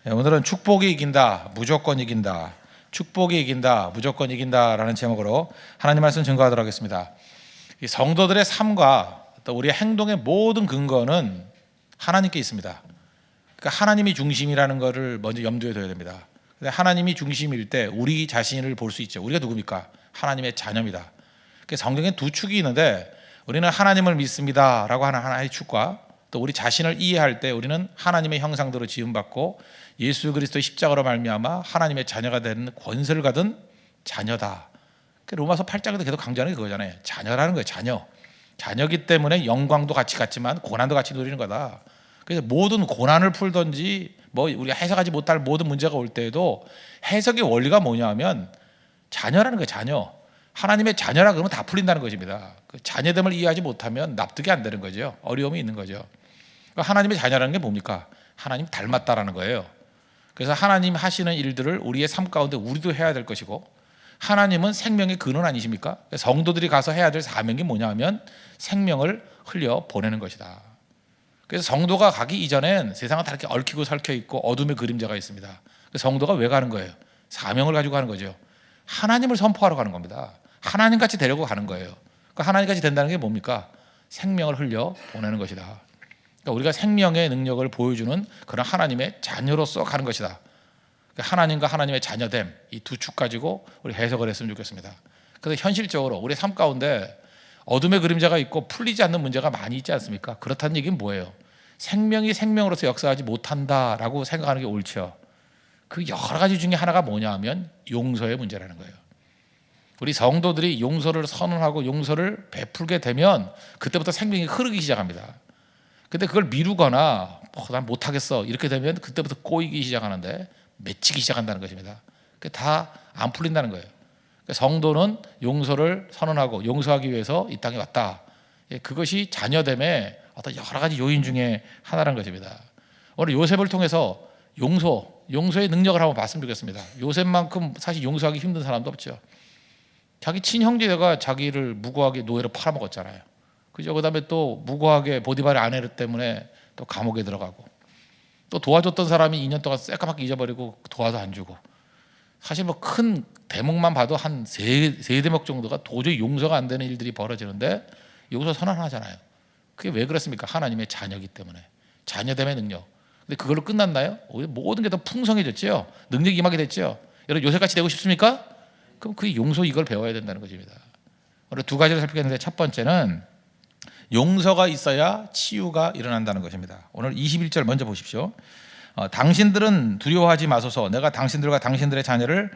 오늘은 축복이 이긴다, 무조건 이긴다, 축복이 이긴다, 무조건 이긴다라는 제목으로 하나님 말씀 증거하도록 하겠습니다. 이 성도들의 삶과 또 우리의 행동의 모든 근거는 하나님께 있습니다. 그러니까 하나님이 중심이라는 것을 먼저 염두에 둬야 됩니다. 근데 하나님이 중심일 때 우리 자신을 볼 수 있죠. 우리가 누굽니까? 하나님의 자녀입니다. 그러니까 성경에 두 축이 있는데 우리는 하나님을 믿습니다라고 하는 하나의 축과 또 우리 자신을 이해할 때 우리는 하나님의 형상대로 지음받고 예수 그리스도의 십자가로 말미암아 하나님의 자녀가 되는 권세를 가진 자녀다. 로마서 8장에도 계속 강조하는 게 그거잖아요. 자녀라는 거예요. 자녀. 자녀기 때문에 영광도 같이 갖지만 고난도 같이 누리는 거다. 그래서 모든 고난을 풀든지 뭐 우리가 해석하지 못할 모든 문제가 올 때에도 해석의 원리가 뭐냐면 자녀라는 거예요. 자녀. 하나님의 자녀라 그러면 다 풀린다는 것입니다. 그 자녀됨을 이해하지 못하면 납득이 안 되는 거죠. 어려움이 있는 거죠. 그러니까 하나님의 자녀라는 게 뭡니까? 하나님 닮았다라는 거예요. 그래서 하나님 하시는 일들을 우리의 삶 가운데 우리도 해야 될 것이고, 하나님은 생명의 근원 아니십니까? 성도들이 가서 해야 될 사명이 뭐냐 하면 생명을 흘려 보내는 것이다. 그래서 성도가 가기 이전엔 세상은 다 이렇게 얽히고 설켜 있고 어둠의 그림자가 있습니다. 성도가 왜 가는 거예요? 사명을 가지고 가는 거죠. 하나님을 선포하러 가는 겁니다. 하나님같이 되려고 가는 거예요. 그러니까 하나님같이 된다는 게 뭡니까? 생명을 흘려 보내는 것이다. 그러니까 우리가 생명의 능력을 보여주는 그런 하나님의 자녀로서 가는 것이다. 그러니까 하나님과 하나님의 자녀됨, 이 두 축 가지고 우리 해석을 했으면 좋겠습니다. 그래서 현실적으로 우리 삶 가운데 어둠의 그림자가 있고 풀리지 않는 문제가 많이 있지 않습니까? 그렇다는 얘기는 뭐예요? 생명이 생명으로서 역사하지 못한다라고 생각하는 게 옳죠. 그 여러 가지 중에 하나가 뭐냐 하면 용서의 문제라는 거예요. 우리 성도들이 용서를 선언하고 용서를 베풀게 되면 그때부터 생명이 흐르기 시작합니다. 근데 그걸 미루거나 난 못하겠어 이렇게 되면 그때부터 꼬이기 시작하는데 맺히기 시작한다는 것입니다. 그게 다 안 풀린다는 거예요. 성도는 용서를 선언하고 용서하기 위해서 이 땅에 왔다. 그것이 자녀됨의 어떤 여러 가지 요인 중에 하나라는 것입니다. 오늘 요셉을 통해서 용서의 능력을 한번 봤으면 좋겠습니다. 요셉만큼 사실 용서하기 힘든 사람도 없죠. 자기 친형제가 자기를 무고하게 노예로 팔아먹었잖아요. 그죠? 그다음에 또 무고하게 보디발의 아내 때문에 또 감옥에 들어가고, 또 도와줬던 사람이 2년 동안 새까맣게 잊어버리고 도와도 안 주고, 사실 뭐 큰 대목만 봐도 한 세 대목 정도가 도저히 용서가 안 되는 일들이 벌어지는데 용서 선언하잖아요. 그게 왜 그렇습니까? 하나님의 자녀이기 때문에. 자녀됨의 능력. 근데 그걸로 끝났나요? 모든 게 더 풍성해졌죠. 능력이 임하게 됐죠. 여러분 요새같이 되고 싶습니까? 그럼 그 용서 이걸 배워야 된다는 것입니다. 오늘 두 가지를 살피겠는데 첫 번째는 용서가 있어야 치유가 일어난다는 것입니다. 오늘 21절 먼저 보십시오. 당신들은 두려워하지 마소서. 내가 당신들과 당신들의 자녀를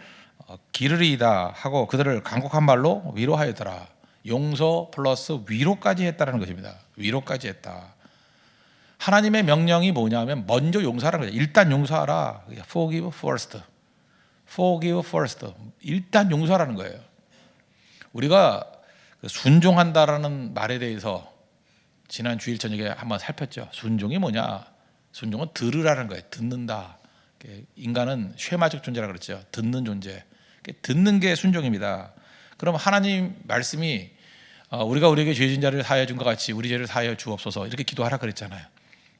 기르리이다 하고 그들을 간곡한 말로 위로하였더라. 용서 플러스 위로까지 했다는 것입니다. 위로까지 했다. 하나님의 명령이 뭐냐면 먼저 용서하라는 거죠. 일단 용서하라. Forgive first. Forgive first. 일단 용서하라는 거예요. 우리가 순종한다라는 말에 대해서 지난 주일 저녁에 한번 살폈죠. 순종이 뭐냐? 순종은 들으라는 거예요. 듣는다. 인간은 쉐마적 존재라고 그랬죠. 듣는 존재. 듣는 게 순종입니다. 그럼 하나님 말씀이 우리가 우리에게 죄진 자를 사하여 준 것 같이 우리 죄를 사하여 주옵소서 이렇게 기도하라 그랬잖아요.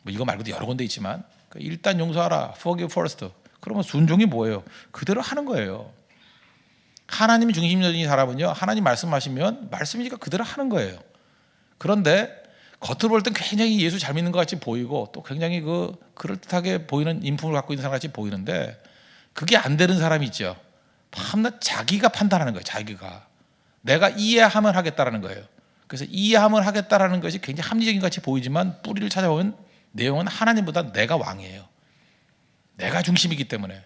뭐 이거 말고도 여러 군데 있지만 일단 용서하라. Forgive first. 그러면 순종이 뭐예요? 그대로 하는 거예요. 하나님 중심적인 사람은요, 하나님 말씀하시면 말씀이니까 그대로 하는 거예요. 그런데 겉으로 볼 땐 굉장히 예수 잘 믿는 것 같이 보이고 또 굉장히 그럴듯하게 보이는 인품을 갖고 있는 사람 같이 보이는데 그게 안 되는 사람이 있죠. 밤낮 자기가 판단하는 거예요. 자기가 내가 이해하면 하겠다라는 거예요. 그래서 이해하면 하겠다라는 것이 굉장히 합리적인 것 같이 보이지만 뿌리를 찾아보면 내용은 하나님보다 내가 왕이에요. 내가 중심이기 때문에.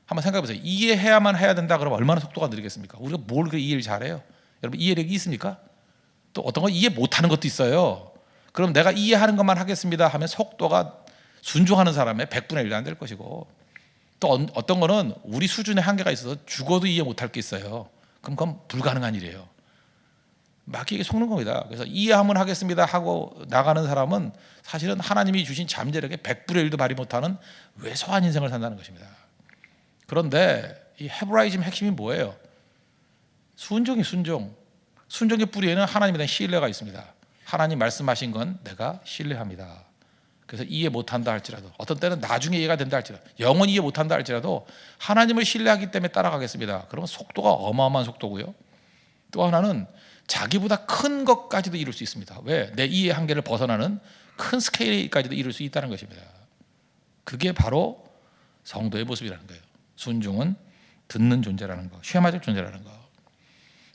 한번 생각해 보세요. 이해해야만 해야 된다 그러면 얼마나 속도가 느리겠습니까? 우리가 뭘 그렇게 이해를 잘해요? 여러분 이해력이 있습니까? 또 어떤 거 이해 못하는 것도 있어요. 그럼 내가 이해하는 것만 하겠습니다 하면 속도가 순종하는 사람의 100분의 1도 안 될 것이고, 또 어떤 거는 우리 수준의 한계가 있어서 죽어도 이해 못할 게 있어요. 그럼 그건 불가능한 일이에요. 막히게 속는 겁니다. 그래서 이해하면 하겠습니다 하고 나가는 사람은 사실은 하나님이 주신 잠재력의 100분의 1도 발휘 못하는 왜소한 인생을 산다는 것입니다. 그런데 이 헤브라이즘 핵심이 뭐예요? 순종이 순종. 순종의 뿌리에는 하나님에 대한 신뢰가 있습니다. 하나님 말씀하신 건 내가 신뢰합니다. 그래서 이해 못한다 할지라도, 어떤 때는 나중에 이해가 된다 할지라도, 영원히 이해 못한다 할지라도 하나님을 신뢰하기 때문에 따라가겠습니다. 그러면 속도가 어마어마한 속도고요. 또 하나는 자기보다 큰 것까지도 이룰 수 있습니다. 왜? 내 이해 한계를 벗어나는 큰 스케일까지도 이룰 수 있다는 것입니다. 그게 바로 성도의 모습이라는 거예요. 순종은 듣는 존재라는 거, 쉐마적 존재라는 거.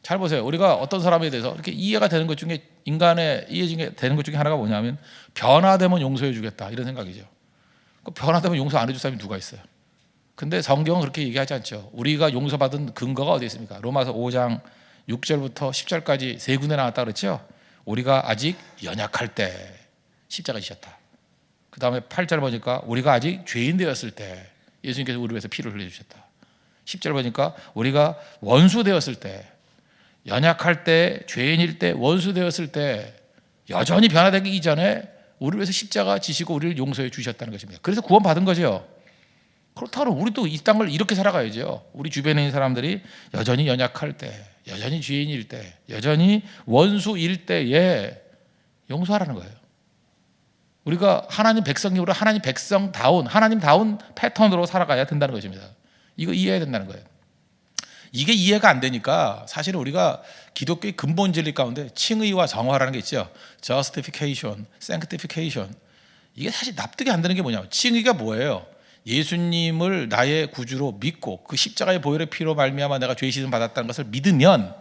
잘 보세요. 우리가 어떤 사람에 대해서 이렇게 이해가 되는 것 중에, 인간의 이해 되는 것 중에 하나가 뭐냐면 변화되면 용서해 주겠다, 이런 생각이죠. 변화되면 용서 안 해줄 사람이 누가 있어요? 근데 성경은 그렇게 얘기하지 않죠. 우리가 용서받은 근거가 어디 있습니까? 로마서 5장 6절부터 10절까지 세 군데 나왔다 그랬죠. 우리가 아직 연약할 때 십자가 지셨다. 그 다음에 8절 보니까 우리가 아직 죄인 되었을 때 예수님께서 우리 위해서 피를 흘려주셨다. 10절 보니까 우리가 원수 되었을 때, 연약할 때, 죄인일 때, 원수 되었을 때, 여전히 변화되기 이전에 우리를 위해서 십자가 지시고 우리를 용서해 주셨다는 것입니다. 그래서 구원받은 거죠. 그렇다면 우리도 이 땅을 이렇게 살아가야죠. 우리 주변에 있는 사람들이 여전히 연약할 때, 여전히 죄인일 때, 여전히 원수일 때에 용서하라는 거예요. 우리가 하나님 백성으로 하나님 백성다운, 하나님다운 패턴으로 살아가야 된다는 것입니다. 이거 이해해야 된다는 거예요. 이게 이해가 안 되니까 사실은 우리가 기독교의 근본 진리 가운데 칭의와 정화라는 게 있죠. Justification, Sanctification. 이게 사실 납득이 안 되는 게 뭐냐면, 칭의가 뭐예요? 예수님을 나의 구주로 믿고 그 십자가의 보혈의 피로 말미암아 내가 죄 씻음 받았다는 것을 믿으면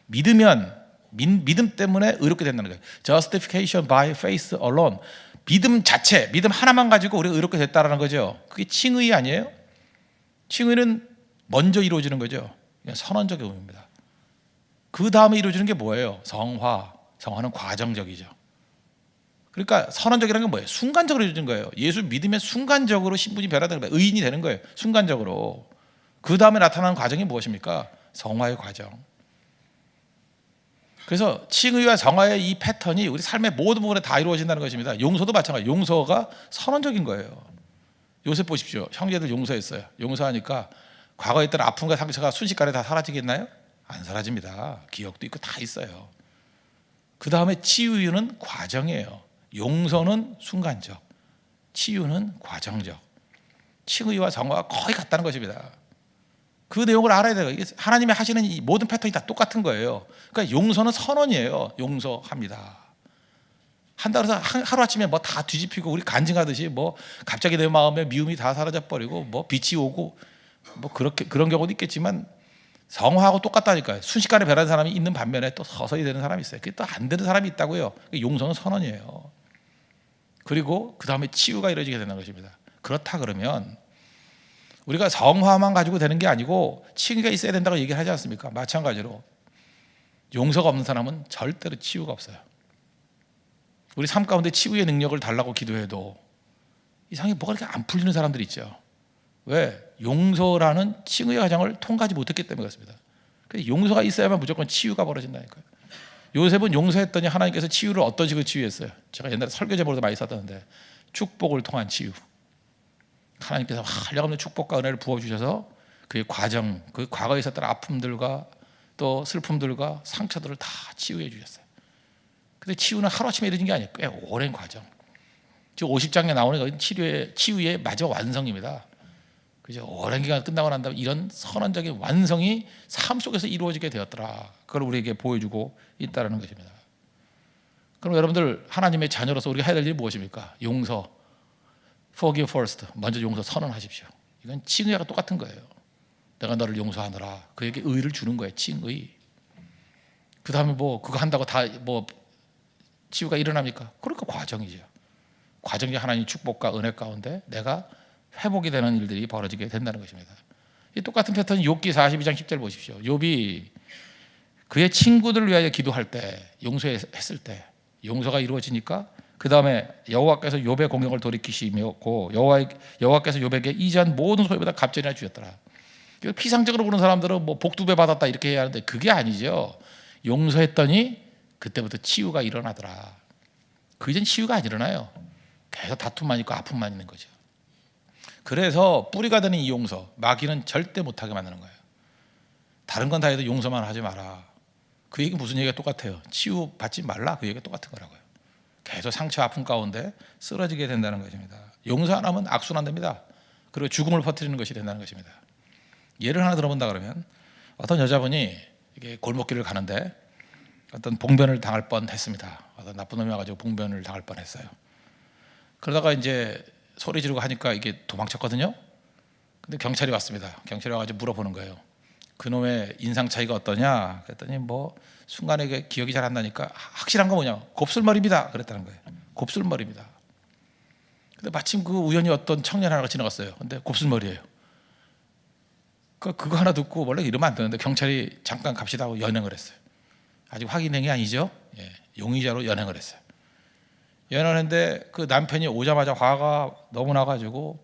믿음 때문에 의롭게 된다는 거예요. Justification by faith alone. 믿음 자체, 믿음 하나만 가지고 우리가 의롭게 됐다라는 거죠. 그게 칭의 아니에요? 칭의는 먼저 이루어지는 거죠. 그냥 선언적인 의미입니다. 그 다음에 이루어지는 게 뭐예요? 성화. 성화는 과정적이죠. 그러니까 선언적이라는 게 뭐예요? 순간적으로 이루어진 거예요. 예수 믿으면 순간적으로 신분이 변화되는 거예요. 의인이 되는 거예요. 순간적으로. 그 다음에 나타나는 과정이 무엇입니까? 성화의 과정. 그래서 칭의와 정화의 이 패턴이 우리 삶의 모든 부분에 다 이루어진다는 것입니다. 용서도 마찬가지. 용서가 선언적인 거예요. 요셉 보십시오. 형제들 용서했어요. 용서하니까 과거에 있던 아픔과 상처가 순식간에 다 사라지겠나요? 안 사라집니다. 기억도 있고 다 있어요. 그 다음에 치유는 과정이에요. 용서는 순간적, 치유는 과정적. 칭의와 정화가 거의 같다는 것입니다. 그 내용을 알아야 돼요. 하나님이 하시는 이 모든 패턴이 다 똑같은 거예요. 그러니까 용서는 선언이에요. 용서합니다. 한다고 해서 하루아침에 뭐 다 뒤집히고 우리 간증하듯이 뭐 갑자기 내 마음에 미움이 다 사라져 버리고 뭐 빛이 오고 뭐 그렇게 그런 경우도 있겠지만, 성화하고 똑같다니까요. 순식간에 변한 사람이 있는 반면에 또 서서히 되는 사람이 있어요. 그게 또 안 되는 사람이 있다고요. 용서는 선언이에요. 그리고 그 다음에 치유가 이루어지게 되는 것입니다. 그렇다 그러면 우리가 성화만 가지고 되는 게 아니고 칭의가 있어야 된다고 얘기를 하지 않습니까? 마찬가지로 용서가 없는 사람은 절대로 치유가 없어요. 우리 삶 가운데 치유의 능력을 달라고 기도해도 이상하게 뭐가 이렇게 안 풀리는 사람들이 있죠. 왜? 용서라는 칭의의 과정을 통과하지 못했기 때문에 그렇습니다. 용서가 있어야만 무조건 치유가 벌어진다니까요. 요셉은 용서했더니 하나님께서 치유를 어떤 식으로 치유했어요? 제가 옛날에 설교 제목으로도 많이 썼던데, 축복을 통한 치유. 하나님께서 한량없는 축복과 은혜를 부어주셔서 그의 과정, 그 과거에 있었던 아픔들과 또 슬픔들과 상처들을 다 치유해 주셨어요. 근데 치유는 하루아침에 이루어진 게 아니에요. 꽤 오랜 과정. 지금 50장에 나오는 치유의 마지막 완성입니다. 그죠? 오랜 기간 끝나고 난 다음에 이런 선언적인 완성이 삶 속에서 이루어지게 되었더라. 그걸 우리에게 보여주고 있다는 것입니다. 그럼 여러분들, 하나님의 자녀로서 우리가 해야 될 일이 무엇입니까? 용서, forgive first. 먼저 용서 선언하십시오. 이건 칭의가 똑같은 거예요. 내가 너를 용서하노라. 그에게 의를 주는 거예요. 칭의. 그 다음에 뭐 그거 한다고 다 뭐 치유가 일어납니까? 그러니까 과정이죠. 과정이 하나님 축복과 은혜 가운데 내가 회복이 되는 일들이 벌어지게 된다는 것입니다. 이 똑같은 패턴이 욥기 42장 10절 보십시오. 욥이 그의 친구들을 위하여 기도할 때, 용서했을 때 용서가 이루어지니까 그 다음에 여호와께서 욥의 공경을 돌이키시고 여호와께서 욥에게 이전 모든 소유보다 갑절이나 주셨더라. 피상적으로 보는 사람들은 뭐 복 2배 받았다 이렇게 해야 하는데 그게 아니죠. 용서했더니 그때부터 치유가 일어나더라. 그 이전 치유가 안 일어나요. 계속 다툼만 있고 아픔만 있는 거죠. 그래서 뿌리가 되는 이 용서, 마귀는 절대 못하게 만드는 거예요. 다른 건 다 해도 용서만 하지 마라. 그 얘기 무슨 얘기가 똑같아요? 치유 받지 말라. 그 얘기가 똑같은 거라고요. 계속 상처 아픔 가운데 쓰러지게 된다는 것입니다. 용서 안 하면 악순환됩니다. 그리고 죽음을 퍼뜨리는 것이 된다는 것입니다. 예를 하나 들어본다 그러면 어떤 여자분이 이게 골목길을 가는데 어떤 봉변을 당할 뻔했습니다. 어떤 나쁜 놈이 와가지고 봉변을 당할 뻔했어요. 그러다가 이제 소리 지르고 하니까 이게 도망쳤거든요. 근데 경찰이 왔습니다. 경찰이 와가지고 물어보는 거예요. 그놈의 인상 차이가 어떠냐? 그랬더니 뭐 순간에 기억이 잘 안 나니까 확실한 거 뭐냐? 곱슬머리입니다. 그랬다는 거예요. 곱슬머리입니다. 근데 마침 그 우연히 어떤 청년 하나가 지나갔어요. 근데 곱슬머리예요. 그거 하나 듣고 원래 이러면 안 되는데 경찰이 잠깐 갑시다 하고 연행을 했어요. 아직 확인된 게 아니죠. 예, 용의자로 연행을 했어요. 연행을 했는데 그 남편이 오자마자 화가 너무 나가지고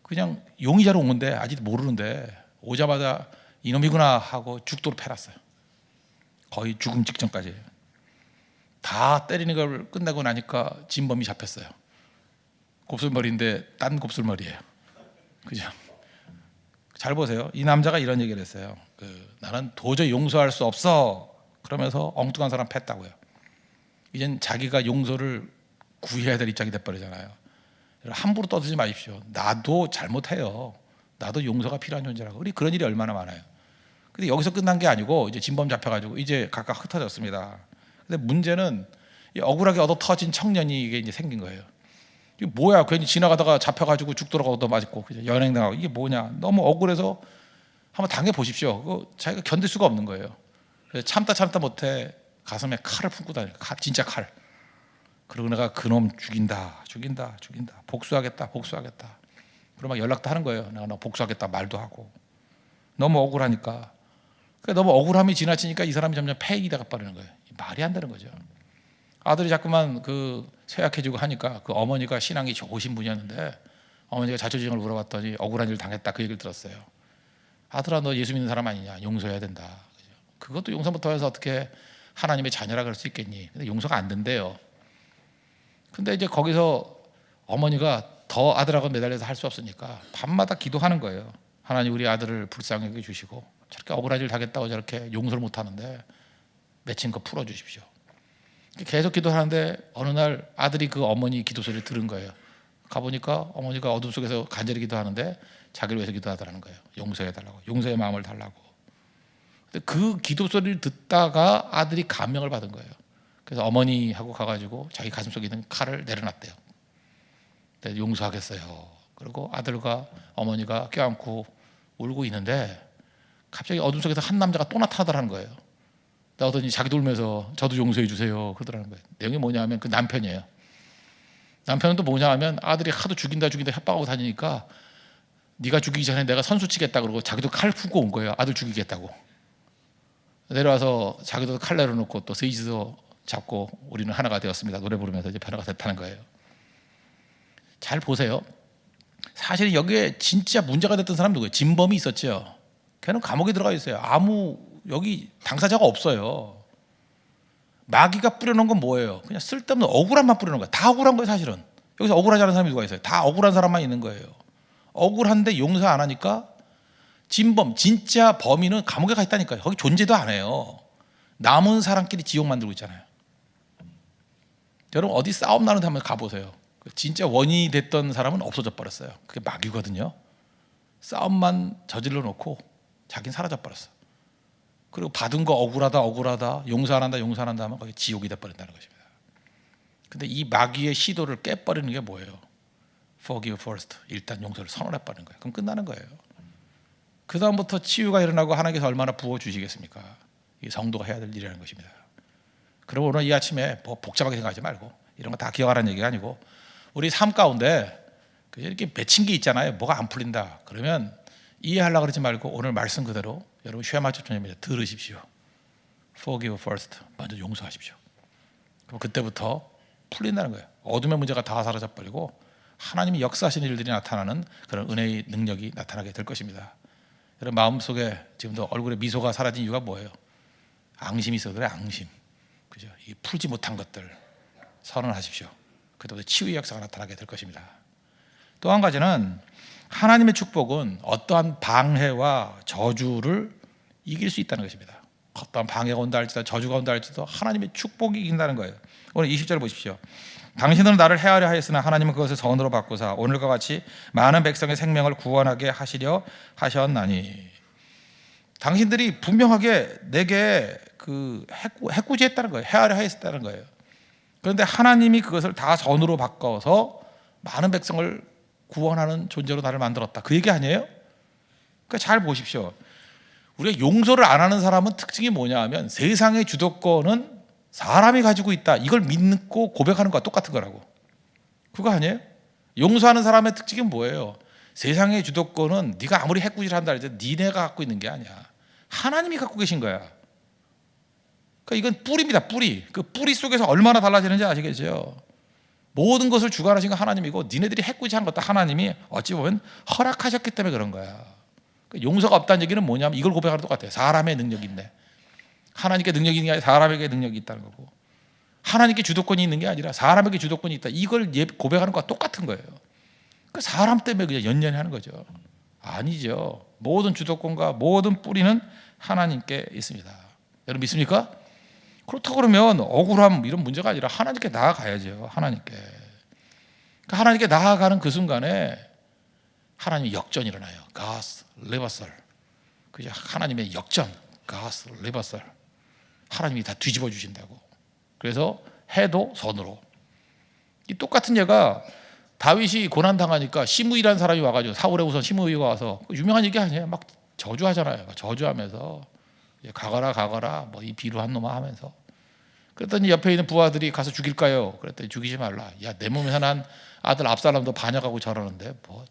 그냥 용의자로 온 건데 아직 모르는데 오자마자 이놈이구나 하고 죽도록 패놨어요. 거의 죽음 직전까지. 다 때리는 걸 끝내고 나니까 진범이 잡혔어요. 곱슬머리인데 딴 곱슬머리예요. 그죠? 잘 보세요. 이 남자가 이런 얘기를 했어요. 나는 도저히 용서할 수 없어. 그러면서 엉뚱한 사람 팼다고요. 이젠 자기가 용서를 구해야 될 입장이 돼버리잖아요. 함부로 떠들지 마십시오. 나도 잘못해요. 나도 용서가 필요한 존재라고. 우리 그런 일이 얼마나 많아요. 근데 여기서 끝난 게 아니고 이제 진범 잡혀가지고 이제 각각 흩어졌습니다. 근데 문제는 이 억울하게 얻어 터진 청년이 이게 이제 생긴 거예요. 이게 뭐야? 괜히 지나가다가 잡혀가지고 죽도록 얻어 맞고 연행당하고 이게 뭐냐? 너무 억울해서 한번 당해 보십시오. 그거 자기가 견딜 수가 없는 거예요. 그래서 참다 못해 가슴에 칼을 품고 다니는 칼, 진짜 칼. 그리고 내가 그놈 죽인다. 복수하겠다. 그리고 막 연락도 하는 거예요. 내가 너 복수하겠다 말도 하고. 너무 억울하니까. 너무 억울함이 지나치니까 이 사람이 점점 폐익이 돼가 버리는 거예요. 말이 안 되는 거죠. 아들이 자꾸만 쇠약해지고 하니까 그 어머니가 신앙이 좋으신 분이었는데 어머니가 자초지종을 물어봤더니 억울한 일 당했다 그 얘기를 들었어요. 아들아 너 예수 믿는 사람 아니냐? 용서해야 된다. 그것도 용서 못해서 어떻게 하나님의 자녀라 그럴 수 있겠니? 근데 용서가 안 된대요. 근데 이제 거기서 어머니가 더 아들하고 매달려서 할 수 없으니까 밤마다 기도하는 거예요. 하나님 우리 아들을 불쌍히 여겨 주시고 저렇게 억울한 일 당했다고 저렇게 용서를 못 하는데 맺힌 거 풀어 주십시오. 계속 기도하는데 어느 날 아들이 그 어머니 기도 소리를 들은 거예요. 가보니까 어머니가 어둠 속에서 간절히 기도하는데 자기를 위해서 기도하더라는 거예요. 용서해달라고, 용서의 마음을 달라고. 근데 그 기도 소리를 듣다가 아들이 감명을 받은 거예요. 그래서 어머니하고 가가지고 자기 가슴속에 있는 칼을 내려놨대요. 용서하겠어요. 그리고 아들과 어머니가 껴안고 울고 있는데 갑자기 어둠 속에서 한 남자가 또 나타나더라는 거예요. 나오더니 자기도 울면서 저도 용서해 주세요 그러더라는 거예요. 내용이 뭐냐면 그 남편이에요. 남편은 또 뭐냐면 아들이 하도 죽인다 협박하고 다니니까 네가 죽이기 전에 내가 선수 치겠다 그러고 자기도 칼 품고 온 거예요. 아들 죽이겠다고. 내려와서 자기도 칼 내려놓고 또 셋이서 잡고 우리는 하나가 되었습니다. 노래 부르면서 이제 하나가 됐다는 거예요. 잘 보세요. 사실 여기에 진짜 문제가 됐던 사람이 누구예요? 진범이 있었죠. 걔는 감옥에 들어가 있어요. 여기 당사자가 없어요. 마귀가 뿌려놓은 건 뭐예요? 그냥 쓸데없는 억울함만 뿌려놓은 거예요. 다 억울한 거예요 사실은. 여기서 억울하지 않은 사람이 누가 있어요? 다 억울한 사람만 있는 거예요. 억울한데 용서 안 하니까 진범, 진짜 범인은 감옥에 가 있다니까요. 거기 존재도 안 해요. 남은 사람끼리 지옥 만들고 있잖아요. 여러분 어디 싸움 나는데 한번 가보세요. 진짜 원인이 됐던 사람은 없어져 버렸어요. 그게 마귀거든요. 싸움만 저질러 놓고 자기는 사라져 버렸어. 그리고 받은 거 억울하다 용서 안 한다 하면 거기 지옥이 돼버린다는 것입니다. 근데 이 마귀의 시도를 깨버리는 게 뭐예요? Forgive first. 일단 용서를 선언해버리는 거예요. 그럼 끝나는 거예요. 그 다음부터 치유가 일어나고 하나님께서 얼마나 부어주시겠습니까? 이 성도가 해야 될 일이라는 것입니다. 그럼 오늘 이 아침에 뭐 복잡하게 생각하지 말고 이런 거 다 기억하라는 얘기가 아니고 우리 삶 가운데 이렇게 맺힌 게 있잖아요. 뭐가 안 풀린다. 그러면 이해하려고 그러지 말고 오늘 말씀 그대로 여러분 쉐마초촌입니다. 들으십시오. Forgive first. 먼저 용서하십시오. 그럼 그때부터 풀린다는 거예요. 어둠의 문제가 다 사라져버리고 하나님이 역사하시는 일들이 나타나는 그런 은혜의 능력이 나타나게 될 것입니다. 여러분 마음속에 지금도 얼굴에 미소가 사라진 이유가 뭐예요? 앙심이 있어서 그래. 앙심. 그죠? 이 풀지 못한 것들 선언하십시오. 그때부터 치유의 역사가 나타나게 될 것입니다. 또 한 가지는 하나님의 축복은 어떠한 방해와 저주를 이길 수 있다는 것입니다. 어떤 방해가 온다 할지도 저주가 온다 할지도 하나님의 축복이 이긴다는 거예요. 오늘 20절 보십시오. 당신은 나를 해하려 하였으나 하나님은 그것을 선으로 바꾸사 오늘과 같이 많은 백성의 생명을 구원하게 하시려 하셨나니. 당신들이 분명하게 내게 그 해꾸지했다는 거예요. 해하려 하였다는 거예요. 그런데 하나님이 그것을 다 선으로 바꿔서 많은 백성을 구원하는 존재로 나를 만들었다. 그 얘기 아니에요? 그러니까 잘 보십시오. 우리가 용서를 안 하는 사람은 특징이 뭐냐 하면 세상의 주도권은 사람이 가지고 있다. 이걸 믿고 고백하는 것과 똑같은 거라고. 그거 아니에요? 용서하는 사람의 특징이 뭐예요? 세상의 주도권은 네가 아무리 해꾸질한다 해도 니네가 갖고 있는 게 아니야. 하나님이 갖고 계신 거야. 그러니까 이건 뿌리입니다. 뿌리. 그 뿌리 속에서 얼마나 달라지는지 아시겠죠? 모든 것을 주관하신 건 하나님이고 니네들이 해꾸질한 것도 하나님이 어찌 보면 허락하셨기 때문에 그런 거야. 용서가 없다는 얘기는 뭐냐면 이걸 고백하는 똑같아요. 사람의 능력이 있네. 하나님께 능력이 있는 게 아니라 사람에게 능력이 있다는 거고, 하나님께 주도권이 있는 게 아니라 사람에게 주도권이 있다. 이걸 고백하는 것과 똑같은 거예요. 그 사람 때문에 그냥 연연해 하는 거죠. 아니죠. 모든 주도권과 모든 뿌리는 하나님께 있습니다. 여러분 믿습니까? 그렇다고 그러면 억울함 이런 문제가 아니라 하나님께 나아가야죠. 하나님께. 그러니까 하나님께 나아가는 그 순간에 하나님의 역전이 일어나요. God's reversal. 그죠? 하나님의 역전. God's reversal. 하나님이 다 뒤집어 주신다고. 그래서 해도 선으로. 이 똑같은 예가 다윗이 고난 당하니까 시므이라는 사람이 와가지고 사울의 우선 시므이가 와서 유명한 얘기 아니에요. 막 저주하잖아요. 저주하면서 가거라 뭐 이 비루한 놈아 하면서. 그랬더니 옆에 있는 부하들이 가서 죽일까요? 그랬더니 죽이지 말라. 야, 내 몸에서 난 아들 압살롬도 반역하고 저러는데 뭐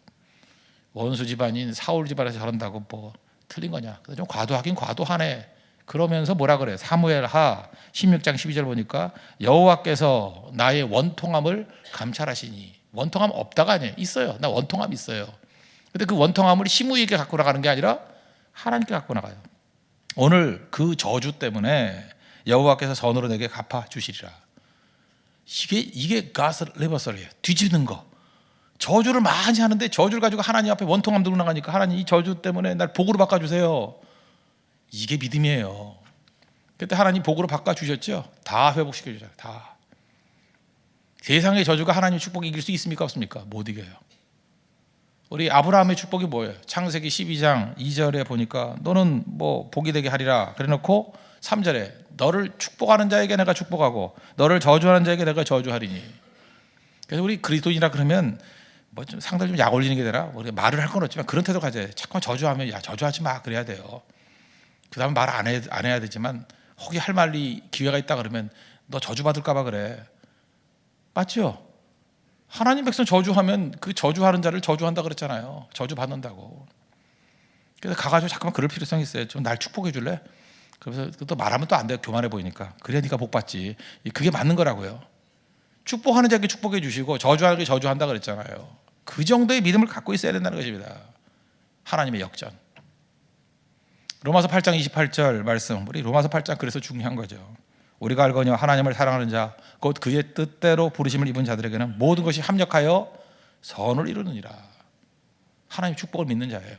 원수 집안인 사울 집안에서 저런다고 뭐 틀린 거냐? 좀 과도하긴 과도하네. 그러면서 뭐라 그래요? 사무엘하 16장 12절 보니까 여호와께서 나의 원통함을 감찰하시니. 원통함 없다가 아니에요. 있어요. 나 원통함 있어요. 근데 그 원통함을 시므이에게 갖고 나가는 게 아니라 하나님께 갖고 나가요. 오늘 그 저주 때문에 여호와께서 선으로 내게 갚아 주시리라. 이게 God's reversal이에요. 뒤집는 거. 저주를 많이 하는데 저주를 가지고 하나님 앞에 원통함 들고 나가니까 하나님 이 저주 때문에 날 복으로 바꿔주세요. 이게 믿음이에요. 그때 하나님 복으로 바꿔주셨죠. 다 회복시켜주잖아요. 다. 세상의 저주가 하나님의 축복이 이길 수 있습니까? 없습니까? 못 이겨요. 우리 아브라함의 축복이 뭐예요? 창세기 12장 2절에 보니까 너는 뭐 복이 되게 하리라 그래놓고 3절에 너를 축복하는 자에게 내가 축복하고 너를 저주하는 자에게 내가 저주하리니. 그래서 우리 그리스도인이라 그러면 뭐 좀 상당히 좀 약 올리는 게 되라. 우리 말을 할 건 없지만 그런 태도 가져야 돼. 자꾸만 저주하면 야 저주하지 마 그래야 돼요. 그 다음에 말 안 해야 되지만 혹시 할 말이 기회가 있다 그러면 너 저주받을까 봐 그래. 맞죠? 하나님 백성 저주하면 그 저주하는 자를 저주한다 그랬잖아요. 저주받는다고. 그래서 가가지고 잠깐만 그럴 필요성이 있어요. 좀 날 축복해 줄래? 그래서 또 말하면 또 안 돼요. 교만해 보이니까. 그래야 네가 복 받지. 그게 맞는 거라고요. 축복하는 자에게 축복해 주시고 저주하는 자에게 저주한다 그랬잖아요. 그 정도의 믿음을 갖고 있어야 된다는 것입니다. 하나님의 역전. 로마서 8장 28절 말씀. 우리 로마서 8장 그래서 중요한 거죠. 우리가 알거니와 하나님을 사랑하는 자 곧 그의 뜻대로 부르심을 입은 자들에게는 모든 것이 합력하여 선을 이루느니라. 하나님의 축복을 믿는 자예요.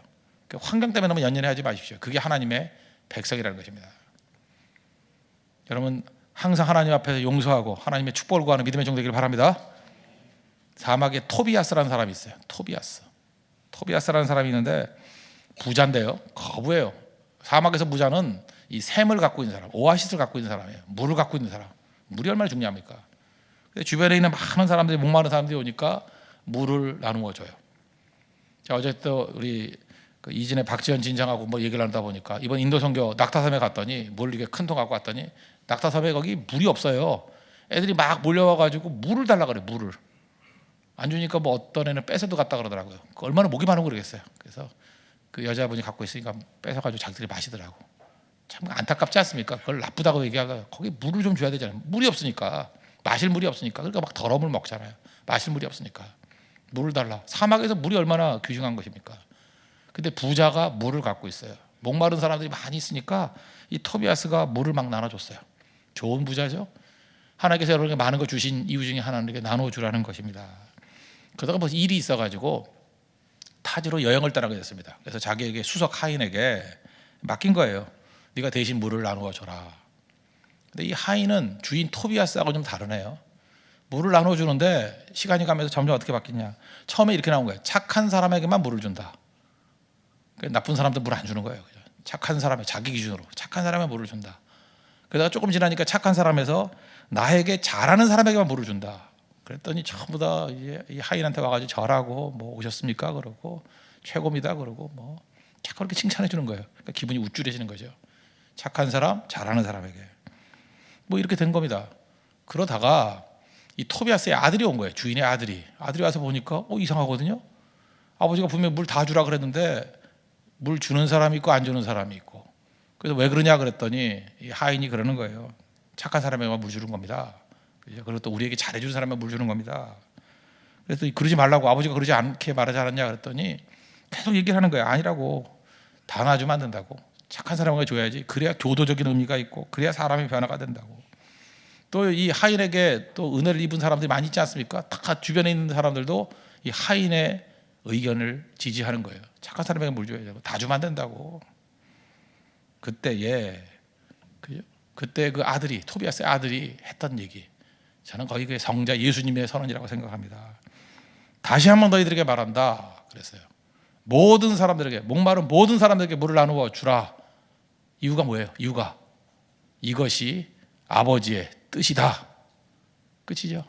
환경 때문에 너무 연연해하지 마십시오. 그게 하나님의 백성이라는 것입니다. 여러분 항상 하나님 앞에서 용서하고 하나님의 축복을 구하는 믿음의 종 되기를 바랍니다. 사막에 토비아스라는 사람이 있어요. 토비아스라는 사람이 있는데 부자인데요. 거부예요. 사막에서 부자는 이 샘을 갖고 있는 사람, 오아시스를 갖고 있는 사람이에요. 물을 갖고 있는 사람. 물이 얼마나 중요합니까? 근데 주변에 있는 많은 사람들이 목마른 사람들이 오니까 물을 나누어 줘요. 자, 어제 또 우리 그 이진의 박지현 진장하고 뭐 얘기를 나누다 보니까 이번 인도 선교 낙타섬에 갔더니 물 이게 큰 통 갖고 왔더니 낙타섬에 거기 물이 없어요. 애들이 막 몰려와 가지고 물을 달라 그래. 물을 안 주니까 뭐 어떤 애는 뺏어도 갔다 그러더라고요. 얼마나 목이 많은 거 그러겠어요. 그래서 그 여자분이 갖고 있으니까 뺏어가지고 자기들이 마시더라고. 참 안타깝지 않습니까? 그걸 나쁘다고 얘기하고 거기 물을 좀 줘야 되잖아요. 물이 없으니까. 마실 물이 없으니까. 그러니까 막 더러운 물 먹잖아요. 마실 물이 없으니까. 물을 달라. 사막에서 물이 얼마나 귀중한 것입니까? 근데 부자가 물을 갖고 있어요. 목마른 사람들이 많이 있으니까 이 토비아스가 물을 막 나눠줬어요. 좋은 부자죠. 하나님께서 여러분에게 많은 거 주신 이유 중에 하나는 이렇게 나눠주라는 것입니다. 그러다가 뭐 일이 있어가지고 타지로 여행을 떠나게 됐습니다. 그래서 자기에게 수석 하인에게 맡긴 거예요. 네가 대신 물을 나누어 줘라. 근데 이 하인은 주인 토비아스하고 좀 다르네요. 물을 나눠 주는데 시간이 가면서 점점 어떻게 바뀌냐. 처음에 이렇게 나온 거예요. 착한 사람에게만 물을 준다. 나쁜 사람들 물 안 주는 거예요. 착한 사람에 자기 기준으로 착한 사람에 물을 준다. 그러다가 조금 지나니까 착한 사람에서 나에게 잘하는 사람에게만 물을 준다. 그랬더니 전부 다 이 하인한테 와가지고 절하고 뭐 오셨습니까? 그러고 최고입니다. 그러고 뭐 자꾸 그렇게 칭찬해 주는 거예요. 그러니까 기분이 우쭐해지는 거죠. 착한 사람, 잘하는 사람에게 뭐 이렇게 된 겁니다. 그러다가 이 토비아스의 아들이 온 거예요. 주인의 아들이 와서 보니까 이상하거든요. 아버지가 분명히 물 다 주라 그랬는데 물 주는 사람이 있고 안 주는 사람이 있고. 그래서 왜 그러냐 그랬더니 이 하인이 그러는 거예요. 착한 사람에게만 물 주는 겁니다. 그리고 또 우리에게 잘해주는 사람에만 물 주는 겁니다. 그래서 그러지 말라고 아버지가 그러지 않게 말하지 않았냐 그랬더니 계속 얘기를 하는 거예요. 아니라고. 다 놔주면 안 된다고. 착한 사람에게 줘야지. 그래야 교도적인 의미가 있고 그래야 사람의 변화가 된다고. 또 이 하인에게 또 은혜를 입은 사람들이 많이 있지 않습니까? 다 주변에 있는 사람들도 이 하인의 의견을 지지하는 거예요. 착한 사람에게 물 줘야 되고 다 주면 안 된다고. 그때 그 아들이 토비아스의 아들이 했던 얘기, 저는 거의 그 성자 예수님의 선언이라고 생각합니다. 다시 한번 너희들에게 말한다 그랬어요. 모든 사람들에게, 목마른 모든 사람들에게 물을 나누어 주라. 이유가 뭐예요? 이유가 이것이 아버지의 뜻이다. 끝이죠.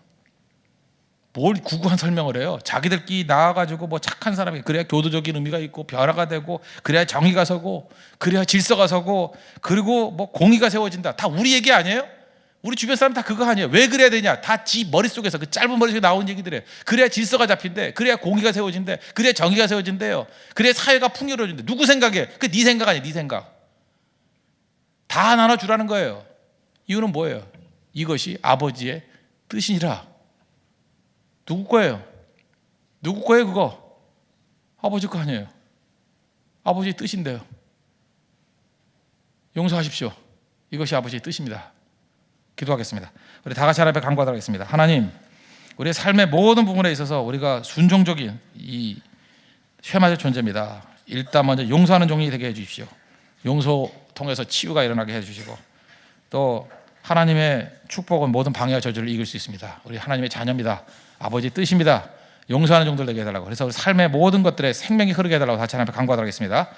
뭘 구구한 설명을 해요. 자기들끼리 나와가지고 뭐 착한 사람이 그래야 교도적인 의미가 있고 변화가 되고 그래야 정의가 서고 그래야 질서가 서고 그리고 뭐 공의가 세워진다. 다 우리 얘기 아니에요? 우리 주변 사람 다 그거 아니에요? 왜 그래야 되냐? 다 지 머릿속에서 그 짧은 머릿속에 나온 얘기들이에요. 그래야 질서가 잡힌대. 그래야 공의가 세워진대. 그래야 정의가 세워진대요. 그래야 사회가 풍요로워진대. 누구 생각에? 그 네 생각 아니에요? 네 생각. 다 나눠주라는 거예요. 이유는 뭐예요? 이것이 아버지의 뜻이니라. 누구 거예요? 누구 거예요 그거? 아버지 거 아니에요. 아버지의 뜻인데요. 용서하십시오. 이것이 아버지의 뜻입니다. 기도하겠습니다. 우리 다 같이 하나님 앞에 간구하도록 하겠습니다. 하나님, 우리의 삶의 모든 부분에 있어서 우리가 순종적인 이 쉐마의 존재입니다. 일단 먼저 용서하는 종이 되게 해주십시오. 용서 통해서 치유가 일어나게 해주시고 또 하나님의 축복은 모든 방해와 저주를 이길 수 있습니다. 우리 하나님의 자녀입니다. 아버지 뜻입니다. 용서하는 종들 되게 해달라고. 그래서 우리 삶의 모든 것들에 생명이 흐르게 해달라고 다시 하나님 앞에 간구하도록 하겠습니다.